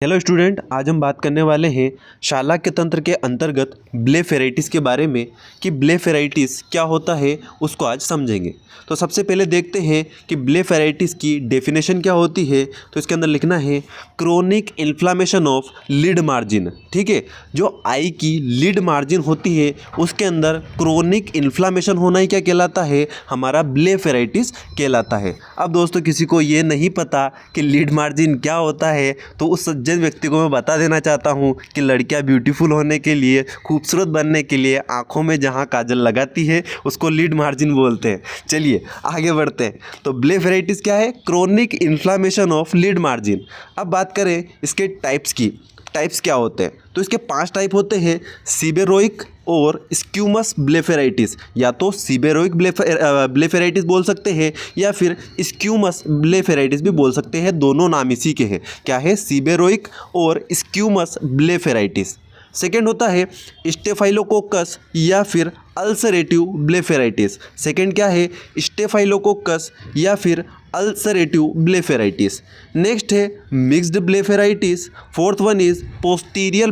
Hello student, आज हम बात करने वाले हैं शालाक्य तंत्र के अंतर्गत ब्लेफेराइटिस के बारे में कि ब्लेफेराइटिस क्या होता है, उसको आज समझेंगे। तो सबसे पहले देखते हैं कि ब्लेफेराइटिस की डेफिनेशन क्या होती है। तो इसके अंदर लिखना है chronic inflammation of lid margin. ठीक है, जो आई की लिड मार्जिन होती है उसके अंदर क्रोनिक इन्फ्लामेशन होना ही क्या कहलाता है, हमारा ब्लेफेराइटिस कहलाता है। अब दोस्तों, किसी को ये नहीं पता कि लिड मार्जिन क्या होता है, तो उस सज्जन व्यक्ति को मैं बता देना चाहता हूँ कि लड़कियाँ ब्यूटीफुल होने के लिए, खूबसूरत बनने के लिए आँखों में जहाँ काजल लगाती है उसको लिड मार्जिन बोलते हैं। चलिए आगे बढ़ते हैं। तो ब्लेफेराइटिस क्या है? Chronic inflammation of lid margin. अब बात करें इसके टाइप्स की। टाइप्स क्या होते हैं? तो इसके 5 टाइप होते हैं, सीबेरोइक और स्क्यूमस ब्लेफेराइटिस। या तो सीबेरोइक ब्लेफेराइटिस बोल सकते हैं या फिर स्क्यूमस ब्लेफेराइटिस भी बोल सकते हैं। दोनों नाम इसी के हैं। क्या है? सीबेरोइक और स्क्यूमस ब्लेफेराइटिस। सेकेंड होता है स्टेफाइलोकोकस या फिर अल्सरेटिव ब्लेफेराइटिस। सेकेंड क्या है? स्टेफाइलोकोकस या फिर अल्सरेटिव ब्लेफेराइटिस। नेक्स्ट है mixed blepharitis. Fourth one is posterior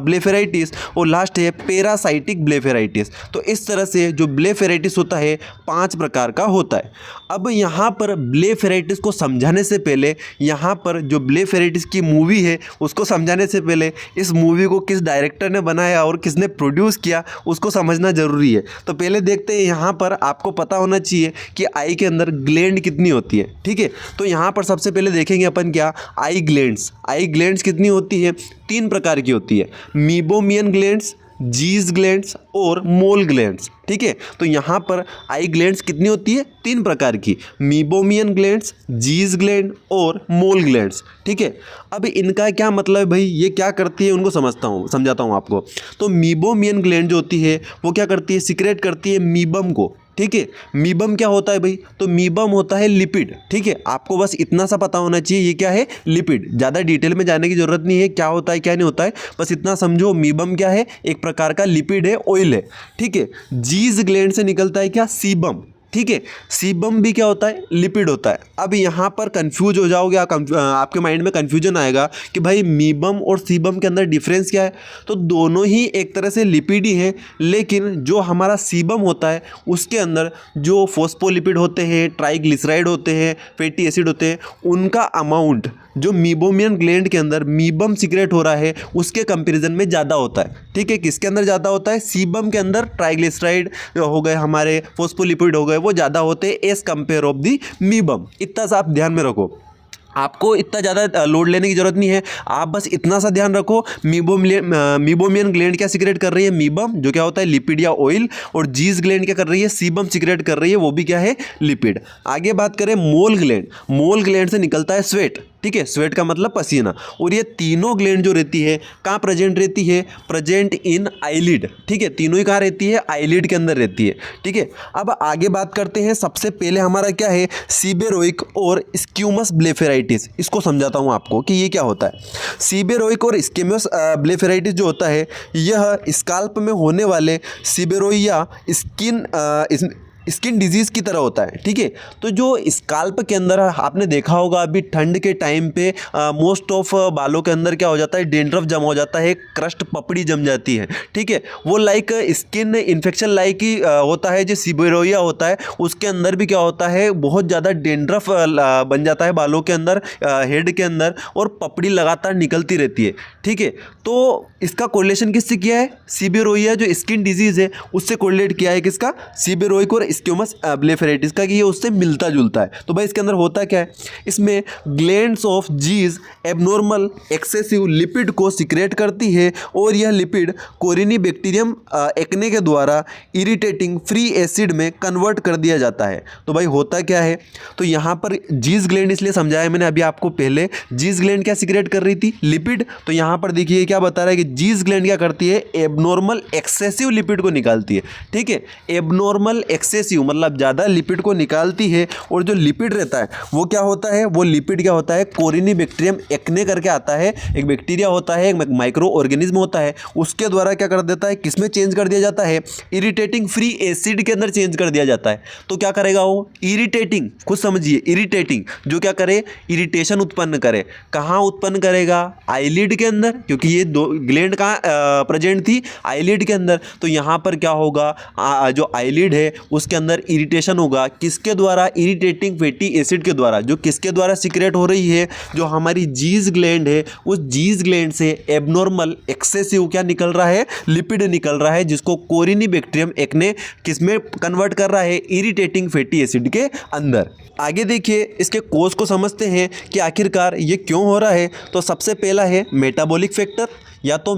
blepharitis और लास्ट है पैरासाइटिक ब्लेफेराइटिस। तो इस तरह से जो ब्लेफेराइटिस होता है 5 प्रकार का होता है। अब यहाँ पर ब्लेफेराइटिस को समझाने से पहले, यहाँ पर जो ब्लेफेराइटिस की मूवी है उसको समझाने से पहले इस मूवी को किस डायरेक्टर ने बनाया और किसने प्रोड्यूस किया उसको समझना जरूरी है। तो पहले देखते हैं, यहाँ पर आपको पता होना चाहिए कि आई के अंदर ग्लैंड कितनी होती है। ठीक है, तो यहाँ पर सबसे पहले देखेंगे अपन क्या, आई ग्लैंड्स। आई ग्लैंड्स कितनी होती है? 3 प्रकार की होती है, मीबोमियन ग्लैंड्स, जीज ग्लैंड्स और मोल ग्लैंड्स। ठीक है, तो यहाँ पर आई ग्लैंड्स कितनी होती है? 3 प्रकार की, मीबोमियन ग्लैंड्स, जीज ग्लैंड और मोल ग्लैंड्स। ठीक है, अब इनका क्या मतलब है भाई, ये क्या करती है उनको समझाता हूँ आपको। तो मीबोमियन ग्लैंड जो होती है वो क्या करती है? सिक्रेट करती है मीबम को। ठीक है, मीबम क्या होता है भाई? तो मीबम होता है लिपिड। ठीक है, आपको बस इतना सा पता होना चाहिए, ये क्या है? लिपिड। ज़्यादा डिटेल में जाने की जरूरत नहीं है, क्या होता है क्या नहीं होता है, बस इतना समझो मीबम क्या है, एक प्रकार का लिपिड है, ऑयल है। ठीक है, जीज ग्लैंड से निकलता है क्या? सीबम। ठीक है, सीबम भी क्या होता है? लिपिड होता है। अब यहाँ पर कंफ्यूज हो जाओगे, आपके माइंड में कंफ्यूजन आएगा कि भाई मीबम और सीबम के अंदर डिफरेंस क्या है। तो दोनों ही एक तरह से लिपिड ही हैं, लेकिन जो हमारा सीबम होता है उसके अंदर जो फॉस्फोलिपिड होते हैं, ट्राइग्लिसराइड होते हैं, फैटी एसिड होते हैं, उनका अमाउंट जो मीबोमियन ग्लैंड के अंदर मीबम सिक्रेट हो रहा है उसके कंपैरिजन में ज़्यादा होता है। ठीक है, किसके अंदर ज़्यादा होता है? सीबम के अंदर ट्राइग्लिसराइड हो गए, हमारे फॉस्फोलिपिड हो गए, वो ज़्यादा होते हैं as compare of the meibum. इतना सा आप ध्यान में रखो, आपको इतना ज़्यादा लोड लेने की जरूरत नहीं है। आप बस इतना सा ध्यान रखो, मीबोमियन ग्लैंड क्या सिक्रेट कर रही है? मीबम, जो क्या होता है? लिपिड या ऑयल। और जीज ग्लैंड क्या कर रही है? सीबम सिक्रेट कर रही है, वो भी क्या है? लिपिड। आगे बात करें मोल ग्लैंड। मोल ग्लैंड से निकलता है स्वेट। ठीक है, स्वेट का मतलब पसीना। और ये तीनों ग्लैंड जो रहती है कहाँ प्रेजेंट रहती है? Present in eyelid. ठीक है, तीनों ही कहाँ रहती है? आईलिड के अंदर रहती है। ठीक है, अब आगे बात करते हैं। सबसे पहले हमारा क्या है? सीबेरोइक और स्क्यूमस ब्लेफेराइटिस। इसको समझाता हूँ आपको कि ये क्या होता है। सीबेरोइक और स्क्यूमस ब्लेफेराइटिस जो होता है, यह स्काल्प में होने वाले सीबेरोइया स्किन डिजीज़ की तरह होता है। ठीक है, तो जो स्काल्प के अंदर आपने देखा होगा अभी ठंड के टाइम पे मोस्ट ऑफ बालों के अंदर क्या हो जाता है? डेंड्रफ जम हो जाता है, क्रस्ट पपड़ी जम जाती है। ठीक है, वो like skin infection like he होता है। जो सीबेरोइया होता है उसके अंदर भी क्या होता है? बहुत ज़्यादा डेंड्रफ बन जाता है बालों के अंदर, हेड के अंदर, और पपड़ी लगातार निकलती रहती है। ठीक है, तो इसका कोरिलेशन किससे किया है? सीबेरोइया जो स्किन डिजीज़ है उससे कोरिलेट किया है। किसका? सीबेरोइक और स्क्यूमस ब्लेफेराइटिस का, कि ये उससे मिलता जुलता है। तो भाई इसके अंदर होता क्या है? इसमें glands of Zeis abnormal excessive lipid को सिक्रेट करती है और यह लिपिड कोरिनीबैक्टीरियम एक्ने के द्वारा इरिटेटिंग फ्री एसिड में कन्वर्ट कर दिया जाता है। तो भाई होता क्या है? तो यहाँ पर जीज ग्लैंड इसलिए समझाया मैंने अभी आपको पहले। जीज ग्लैंड क्या सिक्रेट कर रही थी? लिपिड। तो यहाँ पर देखिए क्या बता रहा है कि जीज ग्लैंड क्या करती है? एबनॉर्मल एक्सेसिव लिपिड को निकालती है। ठीक है, एबनॉर्मल एक्सेसिव एक्सेसिव मतलब ज़्यादा लिपिड को निकालती है, और जो लिपिड रहता है वो क्या होता है, वो लिपिड क्या होता है, कोरिनीबैक्टीरियम एक्ने करके आता है, एक बैक्टीरिया होता है, एक माइक्रो ऑर्गेनिज्म होता है, उसके द्वारा क्या कर देता है, किसमें चेंज कर दिया जाता है, इरिटेटिंग फ्री एसिड के अंदर चेंज कर दिया जाता है। तो क्या करेगा वो, इरिटेटिंग, खुद समझिए, इरिटेटिंग जो क्या करे, इरिटेशन उत्पन्न करे। कहाँ उत्पन्न करेगा, आईलिड के अंदर, क्योंकि ये दो ग्लैंड कहाँ प्रेजेंट थी, आईलिड के अंदर। तो यहाँ पर क्या होगा, जो आईलिड है उसके अंदर इरिटेशन होगा, किसके द्वारा, इरिटेटिंग फैटी एसिड के द्वारा, जो किसके द्वारा सीक्रेट हो रही है, जो हमारी जीज ग्लैंड है, उस जीज ग्लैंड से एबनॉर्मल एक्सेसिव क्या निकल रहा है, लिपिड निकल रहा है, जिसको कोरिनीबैक्टीरियम एक्ने किसमें कन्वर्ट कर रहा है, इरिटेटिंग फैटी एसिड के अंदर। आगे देखिए, इसके कोज को समझते हैं कि आखिरकार ये क्यों हो रहा है। तो सबसे पहला है मेटाबॉलिक फैक्टर, या तो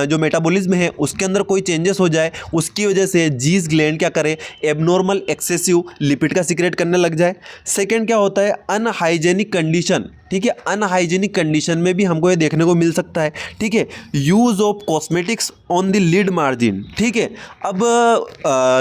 जो मेटाबॉलिज्म है उसके अंदर कोई चेंजेस हो जाए, उसकी वजह से जीज ग्लैंड क्या करे, एबनॉर्मल एक्सेसिव लिपिड का सीक्रेट करने लग जाए। सेकंड क्या होता है, अनहाइजेनिक कंडीशन, ठीक है, अनहाइजेनिक कंडीशन में भी हमको ये देखने को मिल सकता है, ठीक है। Use of cosmetics on the lid margin, ठीक है। अब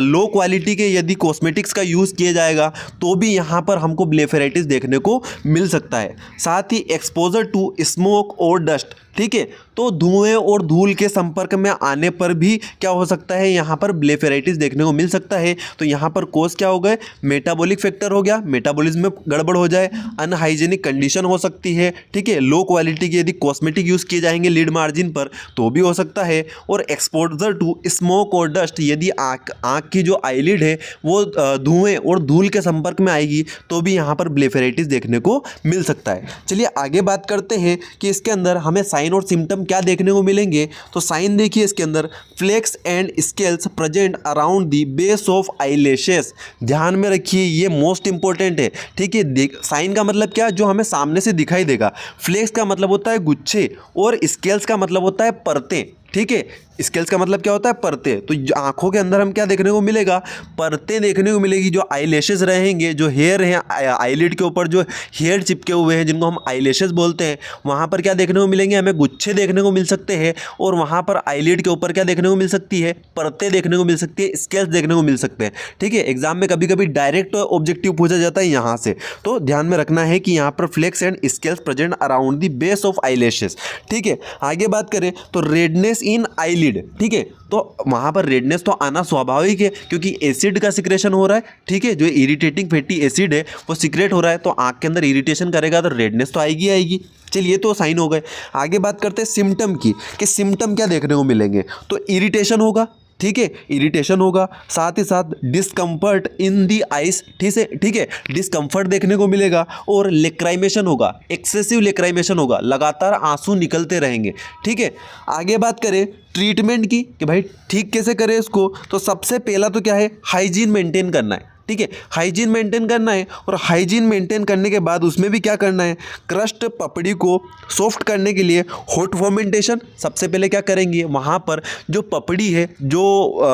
लो क्वालिटी के यदि कॉस्मेटिक्स का यूज़ किया जाएगा तो भी यहाँ पर हमको ब्लेफेराइटिस देखने को मिल सकता है। साथ ही एक्सपोजर टू स्मोक और डस्ट, ठीक है, तो धुएं और धूल के संपर्क में आने पर भी क्या हो सकता है, यहाँ पर ब्लेफेराइटिस देखने को मिल सकता है। तो यहाँ पर कोज क्या हो गए, मेटाबॉलिक फैक्टर हो गया, मेटाबॉलिज्म में गड़बड़ हो जाए, अनहाइजेनिक कंडीशन हो सकती है, ठीक है, लो क्वालिटी के यदि कॉस्मेटिक यूज़ किए जाएंगे लिड मार्जिन पर तो भी हो सकता है, और एक्सपोजर टू स्मोक और डस्ट, यदि आँख की जो आईलिड है वो धुएँ और धूल के संपर्क में आएगी तो भी यहाँ पर ब्लेफेराइटिस देखने को मिल सकता है। चलिए आगे बात करते हैं कि इसके अंदर हमें साइन और सिम्टम क्या देखने को मिलेंगे। तो साइन देखिए, इसके अंदर flakes and scales present around the base of eyelashes, ध्यान में रखिए ये मोस्ट इंपॉर्टेंट है, ठीक है। साइन का मतलब क्या, जो हमें सामने से दिखाई देगा। फ्लेक्स का मतलब होता है गुच्छे, और स्केल्स का मतलब होता है परतें, ठीक है। स्केल्स का मतलब क्या होता है, परतें। तो आंखों के अंदर हम क्या देखने को मिलेगा, परतें देखने को मिलेगी। जो आईलैशेस रहेंगे, जो हेयर हैं आईलिड के ऊपर, जो हेयर चिपके हुए हैं जिनको हम आईलैशेस बोलते हैं, वहाँ पर क्या देखने को मिलेंगे, हमें गुच्छे देखने को मिल सकते हैं। और वहाँ पर आईलिड के ऊपर क्या देखने को मिल सकती है, परतें देखने को मिल सकती है, स्केल्स देखने को मिल सकते हैं, ठीक है। एग्जाम में कभी कभी डायरेक्ट ऑब्जेक्टिव पूछा जाता है यहाँ से, तो ध्यान में रखना है कि यहाँ पर flakes and scales present around the base of eyelashes, ठीक है। आगे बात करें तो रेडनेस इन आईलिड, ठीक है, तो वहाँ पर रेडनेस तो आना स्वाभाविक है क्योंकि एसिड का सिक्रेशन हो रहा है, ठीक है। जो इरिटेटिंग फैटी एसिड है वो सिक्रेट हो रहा है, तो आँख के अंदर इरिटेशन करेगा तो रेडनेस तो आएगी आएगी। चलिए तो साइन हो गए। आगे बात करते हैं सिम्टम की, कि सिम्टम क्या देखने को मिलेंगे। तो इरिटेशन होगा, ठीक है, इरिटेशन होगा, साथ ही साथ डिस्कम्फर्ट इन दी आइस, ठीक है, डिस्कम्फर्ट देखने को मिलेगा, और लेक्राइमेशन होगा, एक्सेसिव लेक्राइमेशन होगा, लगातार आंसू निकलते रहेंगे, ठीक है। आगे बात करें ट्रीटमेंट की कि भाई ठीक कैसे करें इसको, तो सबसे पहला तो क्या है, हाइजीन मेंटेन करना है, ठीक है, हाइजीन मेंटेन करना है। और हाइजीन मेंटेन करने के बाद उसमें भी क्या करना है, क्रस्ट पपड़ी को सॉफ्ट करने के लिए हॉट फर्मेंटेशन सबसे पहले क्या करेंगे, वहाँ पर जो पपड़ी है, जो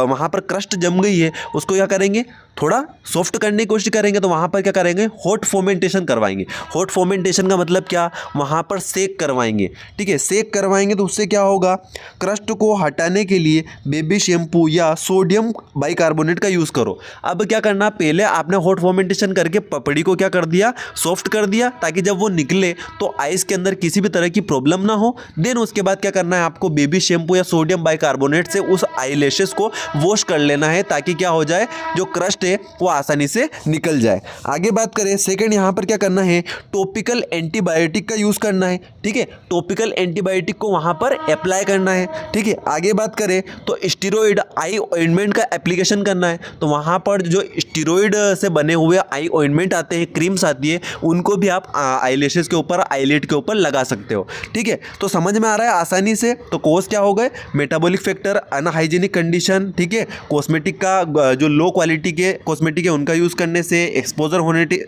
वहाँ पर क्रस्ट जम गई है उसको क्या करेंगे, थोड़ा सॉफ्ट करने की कोशिश करेंगे। तो वहाँ पर क्या करेंगे, हॉट फर्मेंटेशन करवाएंगे। हॉट फर्मेंटेशन का मतलब क्या, वहाँ पर सेक करवाएंगे, ठीक है, सेक करवाएंगे तो उससे क्या होगा, क्रस्ट को हटाने के लिए बेबी शैम्पू या सोडियम बाइकार्बोनेट का यूज़ करो। अब क्या करना, पहले आपने हॉट फर्मेंटेशन करके पपड़ी को क्या कर दिया, सॉफ्ट कर दिया, ताकि जब वो निकले तो आइस के अंदर किसी भी तरह की प्रॉब्लम ना हो। देन उसके बाद क्या करना है, आपको बेबी शैम्पू या सोडियम बाइकार्बोनेट से उस आईलैशेस को वॉश कर लेना है, ताकि क्या हो जाए, जो क्रस्ट वो आसानी से निकल जाए। आगे बात करें सेकंड, यहां पर क्या करना है, टॉपिकल एंटीबायोटिक का यूज करना है, ठीक है, टॉपिकल एंटीबायोटिक को वहां पर अप्लाई करना है, ठीक है। आगे बात करें तो स्टेरॉइड आई ऑइंटमेंट का एप्लीकेशन करना है। तो वहां पर जो स्टेरॉइड से बने हुए आई ऑइंटमेंट आते हैं, क्रीम्स आती है, उनको भी आप आईलैशेस के ऊपर, आईलिड के ऊपर लगा सकते हो, ठीक है। तो समझ में आ रहा है आसानी से। तो कोज क्या हो गए, मेटाबॉलिक फैक्टर, अनहाइजीनिक कंडीशन, ठीक है, कॉस्मेटिक का जो लो क्वालिटी के कॉस्मेटिक है उनका यूज़ करने से, एक्सपोजर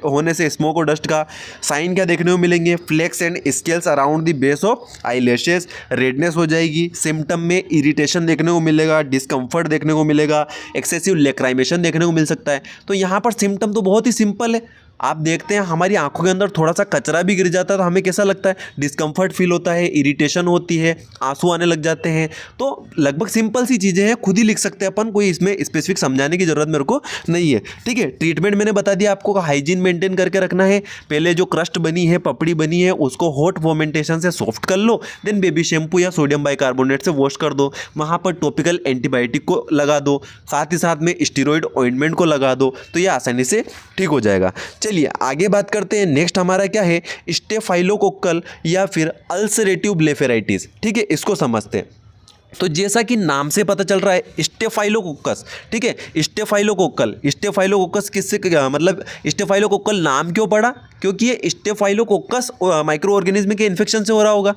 होने से स्मोक और डस्ट का। साइन क्या देखने को मिलेंगे, flakes and scales around the base of eyelashes, redness हो जाएगी, सिम्टम में इरिटेशन देखने को मिलेगा, डिस्कम्फर्ट देखने को मिलेगा, एक्सेसिव लेक्राइमेशन देखने को मिल सकता है। तो यहाँ पर सिम्टम तो बहुत ही सिंपल है, आप देखते हैं हमारी आंखों के अंदर थोड़ा सा कचरा भी गिर जाता है तो हमें कैसा लगता है, डिस्कम्फर्ट फील होता है, इरिटेशन होती है, आंसू आने लग जाते हैं। तो लगभग सिंपल सी चीज़ें हैं, खुद ही लिख सकते हैं अपन, कोई इसमें स्पेसिफिक समझाने की जरूरत मेरे को नहीं है। ठीक है, ट्रीटमेंट मैंने बता दिया आपको, हाइजीन मेंटेन करके रखना है। पहले जो क्रस्ट बनी है, पपड़ी बनी है, उसको हॉट फर्मेंटेशन से सॉफ्ट कर लो, देन बेबी शैम्पू या सोडियम बाइकार्बोनेट से वॉश कर दो, वहाँ पर टॉपिकल एंटीबायोटिक को लगा दो, साथ ही साथ में स्टीरॉयड ऑइंटमेंट को लगा दो, तो ये आसानी से ठीक हो जाएगा। चलिए आगे बात करते हैं। नेक्स्ट हमारा क्या है, स्टेफाइलोकोक्कल या फिर अल्सरेटिव ब्लेफेराइटिस। ठीक है, इसको समझते हैं। तो जैसा कि नाम से पता चल रहा है स्टेफाइलोकोकस, ठीक है, स्टेफाइलोकोक्कल किससे मतलब स्टेफाइलोकोक्कल नाम क्यों पड़ा, क्योंकि ये स्टेफाइलोकोकस माइक्रो ऑर्गेनिज्म के इन्फेक्शन से हो रहा होगा।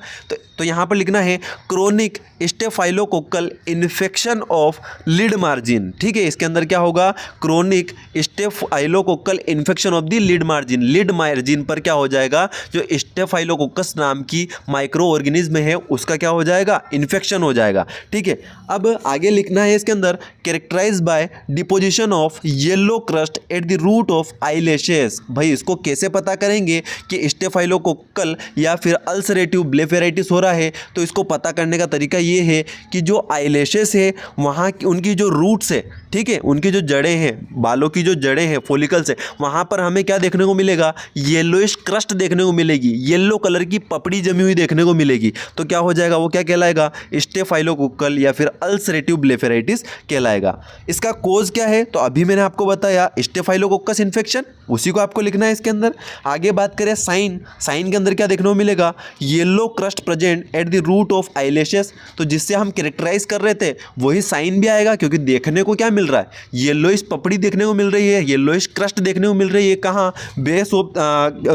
तो यहाँ पर लिखना है chronic staphylococcal infection of lid margin. ठीक है, इसके अंदर क्या होगा, chronic staphylococcal infection of the lid margin. Lid margin पर क्या हो जाएगा, जो स्टेफाइलोकोकस नाम की माइक्रो ऑर्गेनिज्म है उसका क्या हो जाएगा, इन्फेक्शन हो जाएगा। ठीक है, अब आगे लिखना है इसके अंदर characterise by deposition of yellow crust at the root of eyelashes. भाई इसको कैसे पता करेंगे कि स्टेफाइलोकोक्कल या फिर अल्सरेटिव ब्लेफेराइटिस हो रहा है, तो इसको पता करने का तरीका ये है कि जो आईलैशेस है वहाँ की उनकी जो रूट्स है, ठीक है, उनकी जो जड़ें हैं, बालों की जो जड़ें हैं, फॉलिकल्स है, वहाँ पर हमें क्या देखने को मिलेगा, येलोइश क्रस्ट देखने को मिलेगी, येलो कलर की पपड़ी जमी हुई देखने को मिलेगी। तो क्या हो जाएगा, वो क्या कहलाएगा, स्टेफाइलोकोक्कल या फिर अल्सरेटिव ब्लेफेराइटिस कहलाएगा। इसका कोज क्या है, तो अभी मैंने आपको बताया स्टेफाइलोकोकस इन्फेक्शन, उसी को आपको लिखना है इसके अंदर। आगे बात करें साइन के अंदर क्या देखने को मिलेगा, yellow crust present at the root of eyelashes. तो जिससे हम कैरेक्टराइज कर रहे थे वही साइन भी आएगा, क्योंकि देखने को क्या मिल रहा है, येलोइश पपड़ी देखने को मिल रही है, येलोइश क्रस्ट देखने को मिल रही है, कहाँ, base of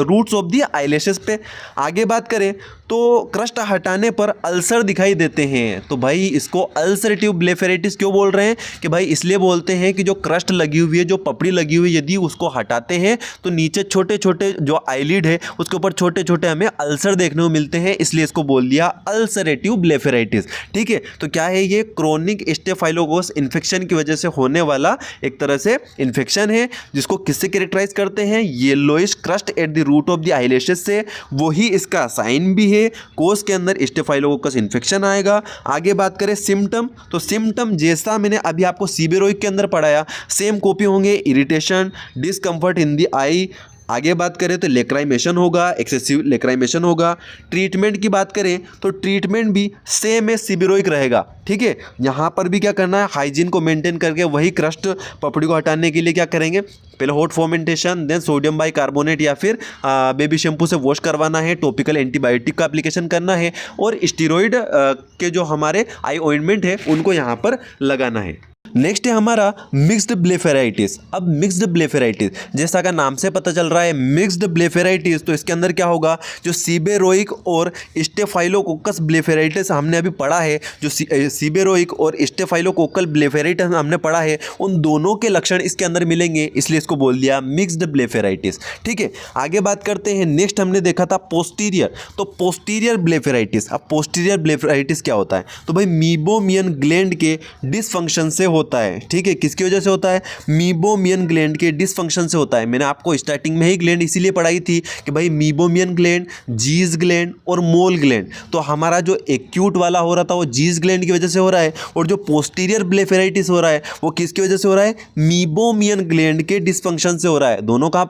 roots of the eyelashes पे। आगे बात करें तो क्रस्ट हटाने पर अल्सर दिखाई देते हैं। तो भाई इसको अल्सरेटिव ब्लेफेराइटिस क्यों बोल रहे हैं, कि भाई इसलिए बोलते हैं कि जो क्रस्ट लगी हुई है, जो पपड़ी लगी हुई है, यदि उसको हटाते हैं तो नीचे छोटे छोटे जो आईलिड है उसके ऊपर छोटे छोटे हमें अल्सर देखने को मिलते हैं, इसलिए इसको बोल दिया अल्सरेटिव ब्लेफेराइटिस। ठीक है, तो क्या है, ये क्रोनिक स्टेफाइलोकोकस इन्फेक्शन की वजह से होने वाला एक तरह से इन्फेक्शन है, जिसको किससे कैरेक्टराइज करते हैं, yellowish crust at the root of the eyelashes से। वही इसका साइन भी है, कोस के अंदर स्टेफाइलोकोकस इन्फेक्शन आएगा। आगे बात करें सिम्टम, तो सिम्टम जैसा मैंने अभी आपको सीबेरोइक के अंदर पढ़ाया सेम कॉपी होंगे, इरिटेशन, डिस्कम्फर्ट इन द आई। आगे बात करें तो लेक्राइमेशन होगा, एक्सेसिव लेक्राइमेशन होगा। ट्रीटमेंट की बात करें तो ट्रीटमेंट भी सेम है, सीबेरोइक रहेगा। ठीक है, यहाँ पर भी क्या करना है, हाइजीन को मेंटेन करके वही क्रस्ट पपड़ी को हटाने के लिए क्या करेंगे, पहले hot fermentation, then sodium bicarbonate या फिर बेबी शैम्पू से वॉश करवाना है, टॉपिकल एंटीबायोटिक का एप्लीकेशन करना है, और स्टीरॉयड के जो हमारे आई ऑइंटमेंट है उनको यहाँ पर लगाना है। नेक्स्ट है हमारा मिक्स्ड ब्लेफेराइटिस। अब मिक्स्ड ब्लेफेराइटिस जैसा का नाम से पता चल रहा है मिक्स्ड ब्लेफेराइटिस, तो इसके अंदर क्या होगा, जो सीबेरोइक और स्टेफाइलोकोकस ब्लेफेराइटिस हमने अभी पढ़ा है, जो सीबेरोइक और स्टेफाइलोकोकल ब्लेफेराइटिस हमने पढ़ा है, उन दोनों के लक्षण इसके अंदर मिलेंगे, इसलिए इसको बोल दिया मिक्स्ड ब्लेफेराइटिस। ठीक है, आगे बात करते हैं। नेक्स्ट हमने देखा था पोस्टीरियर, तो पोस्टीरियर ब्लेफेराइटिस। अब पोस्टीरियर ब्लेफेराइटिस क्या होता है, तो भाई मीबोमियन ग्लैंड के डिसफंक्शन से होता है। ठीक है, किसकी वजह से होता है, मीबोमियन ग्लैंड के डिसफंक्शन से होता है। मैंने आपको स्टार्टिंग में ही ग्लैंड इसीलिए पढ़ाई थी कि भाई मीबोमियन ग्लैंड, जीज ग्लैंड और मोल ग्लैंड। तो हमारा जो एक्यूट वाला हो रहा था वो जीज ग्लैंड की वजह से हो रहा है, और जो पोस्टीरियर ब्लेफेराइटिस हो रहा है वो किसकी वजह से हो रहा है, मीबोमियन ग्लैंड के डिसफंक्शन से हो रहा है। दोनों का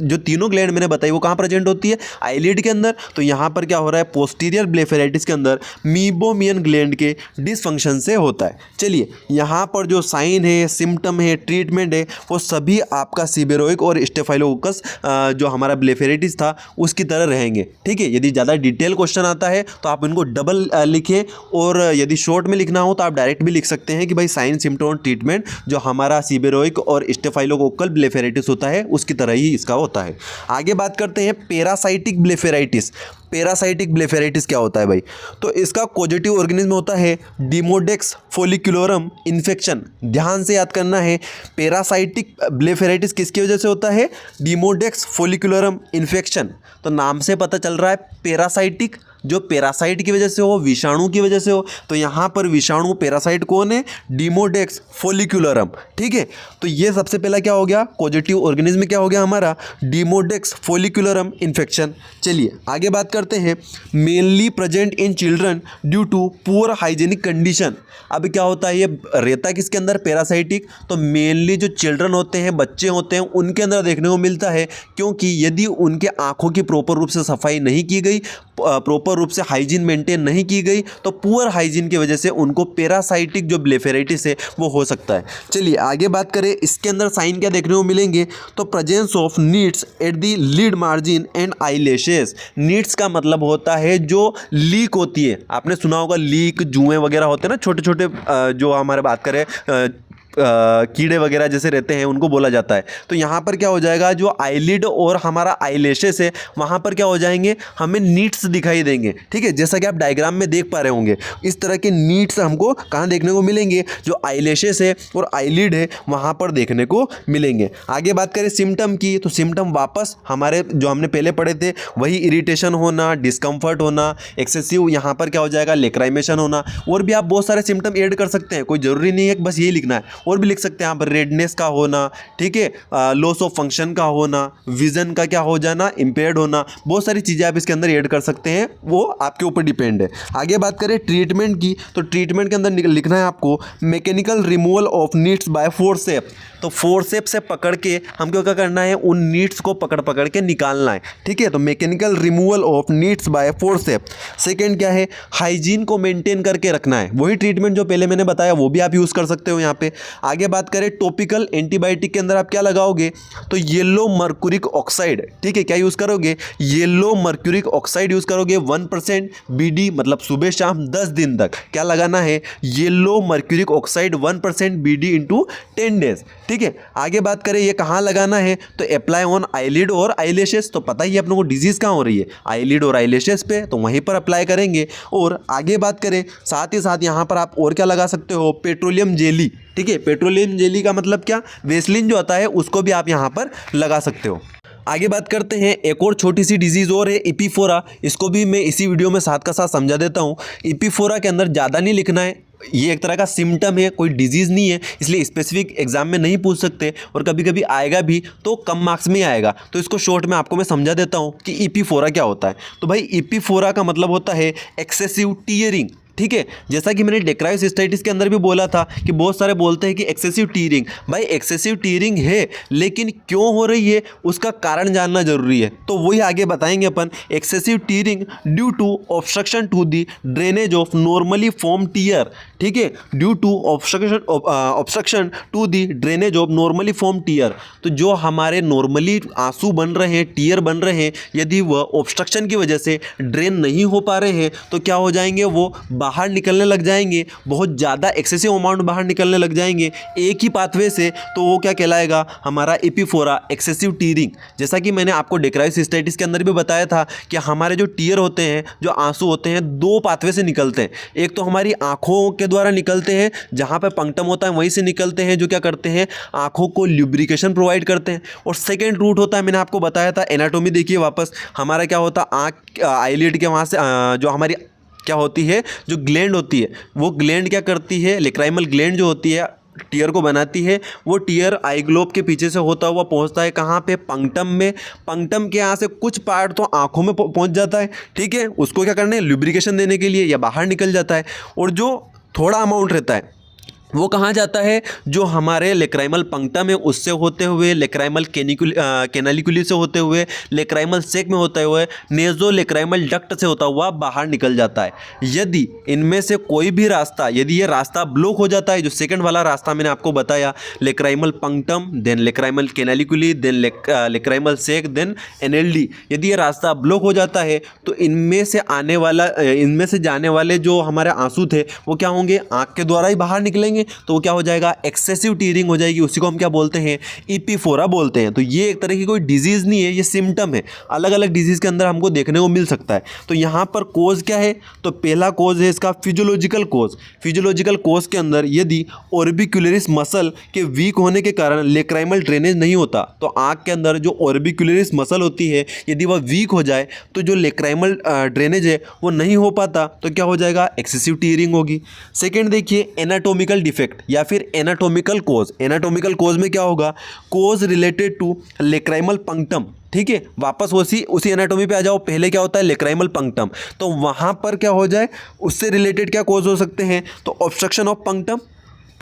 जो तीनों ग्लैंड मैंने बताई वो कहाँ प्रेजेंट होती है, आईलिड के अंदर। तो यहाँ पर क्या हो रहा है, पोस्टीरियर ब्लेफेराइटिस के अंदर मीबोमियन ग्लैंड के डिसफंक्शन से होता है। चलिए यहाँ पर जो साइन है, सिम्टम है, ट्रीटमेंट है, वो सभी आपका सीबेरोइक और स्टेफाइलोकोकस जो हमारा ब्लेफेराइटिस था उसकी तरह रहेंगे। ठीक है, यदि ज़्यादा डिटेल क्वेश्चन आता है तो आप इनको डबल लिखें, और यदि शॉर्ट में लिखना हो तो आप डायरेक्ट भी लिख सकते हैं कि भाई साइन, सिम्टम और ट्रीटमेंट जो हमारा सीबेरोइक और स्टेफाइलोकोकल ब्लेफेराइटिस होता है उसकी तरह ही इसका होता है। आगे बात करते हैं पैरासाइटिक ब्लेफेराइटिस। पैरासाइटिक ब्लेफेराइटिस क्या होता है भाई, तो इसका पॉजिटिव ऑर्गेनिज्म होता है डिमोडेक्स फोलिकुलरम इन्फेक्शन। ध्यान से याद करना है, पैरासाइटिक ब्लेफेराइटिस किसकी वजह से होता है, डिमोडेक्स फोलिकुलरम इन्फेक्शन। तो नाम से पता चल रहा है पैरासाइटिक, जो पैरासाइट की वजह से हो, विषाणु की वजह से हो। तो यहाँ पर विषाणु पैरासाइट कौन है? डिमोडेक्स फोलिकुलरम। ठीक है, तो ये सबसे पहला क्या हो गया? पॉजिटिव ऑर्गेनिज्म क्या हो गया हमारा? Demodex folliculorum infection. चलिए आगे बात करते हैं। Mainly present in children due to poor hygienic condition. अब क्या होता है, ये रहता किसके अंदर? पैरासाइटिक। तो मेनली जो चिल्ड्रन होते हैं, बच्चे होते हैं, उनके अंदर देखने को मिलता है, क्योंकि यदि उनके आंखों की प्रॉपर रूप से सफाई नहीं की गई, प्रॉपर रूप से हाइजीन मेंटेन नहीं की गई, तो पुअर हाइजीन की वजह से उनको पैरासाइटिक जो ब्लेफेराइटिस है वो हो सकता है। चलिए आगे बात करें, इसके अंदर साइन क्या देखने को मिलेंगे? तो presence of nits at the lid margin and eyelashes. Nits का मतलब होता है जो लीक होती है, आपने सुना होगा लीक, जुएं वगैरह होते हैं ना, छोटे छोटे जो हमारे बात करें कीड़े वगैरह जैसे रहते हैं, उनको बोला जाता है। तो यहाँ पर क्या हो जाएगा, जो आईलिड और हमारा आईलैशेस है वहाँ पर क्या हो जाएंगे, हमें नीड्स दिखाई देंगे। ठीक है, जैसा कि आप डायग्राम में देख पा रहे होंगे, इस तरह के नीड्स हमको कहाँ देखने को मिलेंगे? जो आईलैशेस है और आईलिड है वहाँ पर देखने को मिलेंगे। आगे बात करें सिम्टम की, तो सिम्टम वापस हमारे जो हमने पहले पढ़े थे वही, इरिटेशन होना, डिस्कम्फर्ट होना, एक्सेसिव यहाँ पर क्या हो जाएगा, लेक्राइमेशन होना। और भी आप बहुत सारे सिम्टम ऐड कर सकते हैं, कोई ज़रूरी नहीं है बस यही लिखना है, और भी लिख सकते हैं यहाँ पर। रेडनेस का होना, ठीक है, लॉस ऑफ फंक्शन का होना, विजन का क्या हो जाना, इम्पेयर्ड होना, बहुत सारी चीज़ें आप इसके अंदर ऐड कर सकते हैं, वो आपके ऊपर डिपेंड है। आगे बात करें ट्रीटमेंट की, तो ट्रीटमेंट के अंदर लिखना है आपको mechanical removal of nits by forceps. तो फोर्सेप से पकड़ के हमको क्या करना है, उन नीड्स को पकड़ पकड़ के निकालना है। ठीक है, तो mechanical removal of nits by forceps. Second क्या है, हाइजीन को मेंटेन करके रखना है, वही ट्रीटमेंट जो पहले मैंने बताया वो भी आप यूज़ कर सकते हो यहाँ पे। आगे बात करें टॉपिकल एंटीबायोटिक के अंदर आप क्या लगाओगे, तो येलो मर्क्यूरिक ऑक्साइड। ठीक है, क्या यूज़ करोगे? येलो मर्क्यूरिक ऑक्साइड यूज़ करोगे 1% BD, मतलब सुबह शाम 10 दिन तक क्या लगाना है, yellow mercuric oxide 1% BD into 10 days. ठीक है, आगे बात करें ये कहाँ लगाना है, तो अप्लाई ऑन आईलिड और आईलैशेस। तो पता ही है अपने को डिजीज़ कहाँ हो रही है, आईलिड और आईलैशेस पे, तो वहीं पर अप्लाई करेंगे। और आगे बात करें साथ ही साथ यहाँ पर आप और क्या लगा सकते हो, पेट्रोलियम जेली। ठीक है, पेट्रोलियम जेली का मतलब क्या, वेस्लिन जो आता है उसको भी आप यहाँ पर लगा सकते हो। आगे बात करते हैं, एक और छोटी सी डिजीज़ और है, इपीफोरा। इसको भी मैं इसी वीडियो में साथ का साथ समझा देता हूँ। इपीफोरा के अंदर ज़्यादा नहीं लिखना है, ये एक तरह का सिम्टम है, कोई डिजीज़ नहीं है, इसलिए स्पेसिफिक एग्जाम में नहीं पूछ सकते, और कभी कभी आएगा भी तो कम मार्क्स में ही आएगा। तो इसको शॉर्ट में आपको मैं समझा देता हूँ कि इपीफोरा क्या होता है। तो भाई इपीफोरा का मतलब होता है एक्सेसिव टीयरिंग। ठीक है, जैसा कि मैंने डेक्रायो सिस्टाइटिस के अंदर भी बोला था कि बहुत सारे बोलते हैं कि एक्सेसिव टीयरिंग। भाई एक्सेसिव टीयरिंग है, लेकिन क्यों हो रही है उसका कारण जानना जरूरी है, तो वही आगे बताएंगे अपन। Excessive tearing due to obstruction to the drainage of normally form tear. ठीक है, due to obstruction to the drainage of normally form tear. तो जो हमारे नॉर्मली आंसू बन रहे हैं, टीयर बन रहे हैं, यदि वह ऑब्स्ट्रक्शन की वजह से ड्रेन नहीं हो पा रहे हैं तो क्या हो जाएंगे, वो बाहर निकलने लग जाएंगे, बहुत ज़्यादा एक्सेसिव अमाउंट बाहर निकलने लग जाएंगे एक ही पाथवे से, तो वो क्या कहलाएगा, हमारा एपिफोरा, एक्सेसिव टीयरिंग। जैसा कि मैंने आपको डेक्रायो सिस्टाइटिस के अंदर भी बताया था कि हमारे जो टीयर होते हैं, जो आंसू होते हैं, दो पाथवे से निकलते हैं। एक तो हमारी आंखों के द्वारा निकलते हैं, जहाँ पर पंक्टम होता है वहीं से निकलते हैं, जो क्या करते हैं, आंखों को ल्यूब्रिकेशन प्रोवाइड करते हैं। और सेकेंड रूट होता है, मैंने आपको बताया था, एनाटोमी देखिए वापस, हमारा क्या होता है, आँख आईलिड के वहाँ से जो हमारी क्या होती है, जो ग्लैंड होती है, वो ग्लैंड क्या करती है, लेक्राइमल ग्लैंड जो होती है टीयर को बनाती है, वो टीयर आई ग्लोब के पीछे से होता हुआ पहुंचता है कहाँ पे, पंक्टम में। पंक्टम के यहाँ से कुछ पार्ट तो आंखों में पहुंच जाता है। ठीक है, उसको क्या करना है, ल्यूब्रिकेशन देने के लिए, या बाहर निकल जाता है। और जो थोड़ा अमाउंट रहता है वो कहाँ जाता है, जो हमारे लेक्राइमल पंक्टम है उससे होते हुए, लेक्राइमल कैनालिकुली से होते हुए, लेक्राइमल सेक में होते हुए, नेजो लेक्राइमल डक्ट से होता हुआ बाहर निकल जाता है। यदि इनमें से कोई भी रास्ता, यदि ये रास्ता ब्लॉक हो जाता है, जो सेकंड वाला रास्ता मैंने आपको बताया, lacrimal punctum, then lacrimal canaliculi, then lacrimal sac, then NLD, यदि ये रास्ता ब्लॉक हो जाता है तो इनमें से जाने वाले जो हमारे आंसू थे वो क्या होंगे, आँख के द्वारा ही बाहर निकलेंगे। तो वो क्या हो जाएगा, एक्सेसिव टीयरिंग हो जाएगी, उसी को हम क्या बोलते हैं, इपीफोरा बोलते हैं। तो ये एक तरह की कोई डिजीज़ नहीं है, ये सिम्टम है, अलग अलग डिजीज़ के अंदर हमको देखने को मिल सकता है। तो यहाँ पर कोज क्या है, तो पहला कोज है इसका फिजियोलॉजिकल कोज। फिजियोलॉजिकल कोज के अंदर यदि ऑर्बिक्युलरिस मसल के वीक होने के कारण लेक्राइमल ड्रेनेज नहीं होता, तो आँख के अंदर जो ऑर्बिक्युलरिस मसल होती है यदि वह वीक हो जाए तो जो लेक्राइमल ड्रेनेज है वो नहीं हो पाता, तो क्या हो जाएगा, एक्सेसिव टीयरिंग होगी। सेकेंड देखिए एनाटोमिकल डिफेक्ट या फिर एनाटोमिकल कोज। एनाटोमिकल कोज में क्या होगा, कोज रिलेटेड टू लेक्राइमल पंक्टम। ठीक है, वापस उसी एनाटोमी पे आ जाओ, पहले क्या होता है, लेक्राइमल पंक्टम, तो वहाँ पर क्या हो जाए, उससे रिलेटेड क्या कोज हो सकते हैं, तो ऑब्स्ट्रक्शन ऑफ पंक्टम,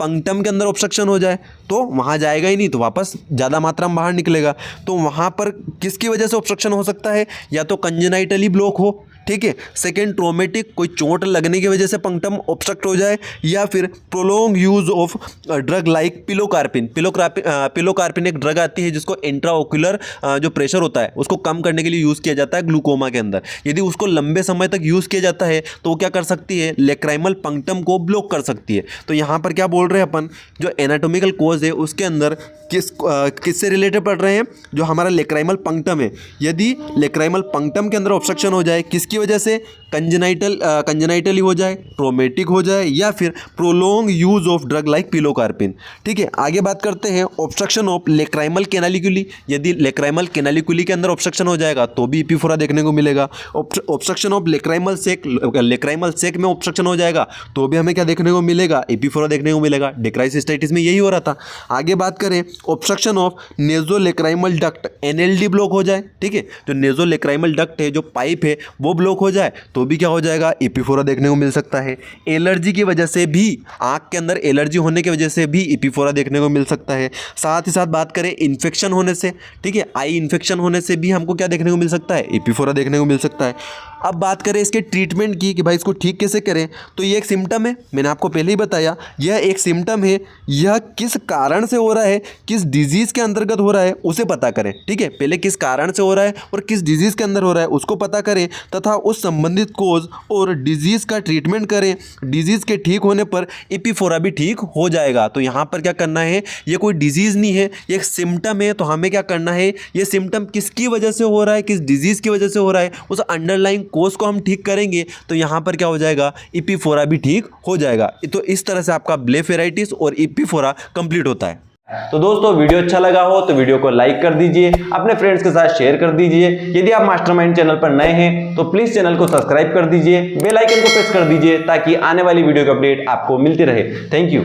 पंक्टम के अंदर ऑब्स्ट्रक्शन हो जाए तो वहाँ जाएगा ही नहीं, तो वापस ज़्यादा मात्रा में बाहर निकलेगा। तो वहाँ पर किसकी वजह से ऑब्स्ट्रक्शन हो सकता है, या तो कंजेनाइटली ब्लॉक हो, ठीक है, सेकेंड ट्रोमेटिक, कोई चोट लगने की वजह से पंक्टम ऑब्स्ट्रक्ट हो जाए, या फिर prolong use of drug like pilocarpine. Pilocarpine एक ड्रग आती है जिसको इंट्राओक्यूलर जो प्रेशर होता है उसको कम करने के लिए यूज़ किया जाता है ग्लूकोमा के अंदर। यदि उसको लंबे समय तक यूज़ किया जाता है तो वो क्या कर सकती है, लेक्राइमल पंक्टम को ब्लॉक कर सकती है। तो यहाँ पर क्या बोल रहे हैं अपन, जो एनाटोमिकल कोज है उसके अंदर किससे रिलेटेड पढ़ रहे हैं, जो हमारा लेक्राइमल पंक्टम है, यदि लेक्राइमल पंक्टम के अंदर ऑब्स्ट्रक्शन हो जाए, किसकी वजह से, कंजेनाइटली हो जाए, ट्रोमेटिक हो जाए, या फिर prolong use of drug like pilocarpine. ठीक है, आगे बात करते हैं ऑब्स्ट्रक्शन ऑफ लेक्राइमल कैनालिकुली। यदि लेक्राइमल कैनालिकुली के अंदर ऑब्स्ट्रक्शन हो जाएगा तो भी इपीफोरा देखने को मिलेगा। ऑब्स्ट्रक्शन ऑफ लेक्राइमल सेक में ऑब्स्ट्रक्शन हो जाएगा तो भी हमें क्या देखने को मिलेगा, इपीफोरा देखने को मिलेगा। डेक्राइसिस्टाइटिस में यही हो रहा था। आगे बात करें obstruction of nasolacrimal duct, NLD block हो जाए, ठीक है, जो नेजोलेक्राइमल डक्ट है, जो पाइप है, वो ब्लॉक हो जाए तो भी क्या हो जाएगा, इपीफोरा देखने को मिल सकता है। एलर्जी की वजह से भी, आंख के अंदर एलर्जी होने की वजह से भी इपीफोरा देखने को मिल सकता है। साथ ही साथ बात करें इन्फेक्शन होने से, ठीक है, आई इन्फेक्शन होने से भी हमको क्या देखने को मिल सकता है, इपीफोरा देखने को मिल सकता है। अब बात करें इसके ट्रीटमेंट की कि भाई इसको ठीक कैसे करें, तो ये एक सिम्टम है, मैंने आपको पहले ही बताया, यह एक सिम्टम है, यह किस कारण से हो रहा है, किस डिजीज़ के अंतर्गत हो रहा है उसे पता करें। ठीक है, पहले किस कारण से हो रहा है और किस डिजीज़ के अंदर हो रहा है उसको पता करें, तथा उस संबंधित कोज और डिजीज़ का ट्रीटमेंट करें। डिजीज़ के ठीक होने पर इपीफोरा भी ठीक हो जाएगा। तो यहाँ पर क्या करना है, ये कोई डिजीज़ नहीं है, ये एक सिम्टम है। तो हमें क्या करना है, ये सिम्टम किसकी वजह से हो रहा है, किस डिजीज़ की वजह से हो रहा है, उस अंडरलाइंग कोज को हम ठीक करेंगे तो यहाँ पर क्या हो जाएगा, इपीफोरा भी ठीक हो जाएगा। तो इस तरह से आपका ब्लेफेराइटिस और इपीफोरा कंप्लीट होता है। तो दोस्तों वीडियो अच्छा लगा हो तो वीडियो को लाइक कर दीजिए, अपने फ्रेंड्स के साथ शेयर कर दीजिए। यदि आप मास्टरमाइंड चैनल पर नए हैं तो प्लीज चैनल को सब्सक्राइब कर दीजिए, बेल आइकन को प्रेस कर दीजिए ताकि आने वाली वीडियो की अपडेट आपको मिलती रहे। Thank you.